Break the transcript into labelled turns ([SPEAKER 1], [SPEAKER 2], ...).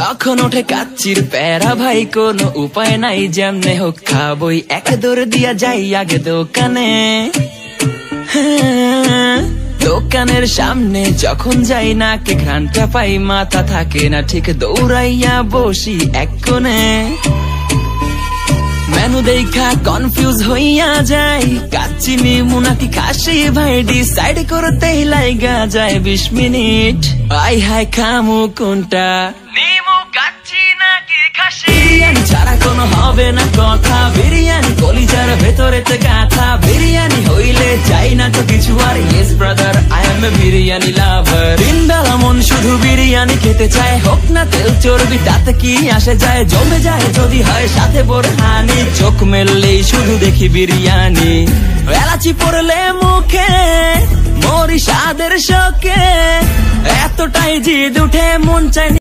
[SPEAKER 1] যখন ওঠে কাচ্চির প্যারা ভাই কোনো উপায় নাই, যেমনে হোক খাবই, এক দৌড় দিয়া যাই আগে দোকানে। দোকানের সামনে যখন যাই নাকে ঘ্রাণটা পাই, মাথা থাকে না ঠিক, দৌড়াইয়া বসি এক কোণে। মেনু দেখা কনফিউজ হইয়া যাই, কাচ্চি নিমু নাকি খাসি ভাই ডিসাইড করতেই লাইগা যায় 20 মিনিট। আই হাই খামু কোনটা, নিমু কাচ্চি নাকি খাসি? বিরিয়ানি ছাড়া কোনো হবে না কথা, বিরিয়ানি কলিজার ভেতরেতে গাথা, বিরিয়ানি হইলে চাই না তো কিছু আর। Yes brother, I M A biryani লাভার। দিনবেলা মন শুধু বিরিয়ানি খেতে চায়, হোক না তেল চর্বি তাতে কি আসে যায়, জমে যায় যদি হয় সাথে বোরহানি। চোখ মেললেই শুধু দেখি বিরিয়ানি, এলাচি পড়লে মুখে মরি স্বাদের শোকে, এতটাই জিদ উঠে মন চাই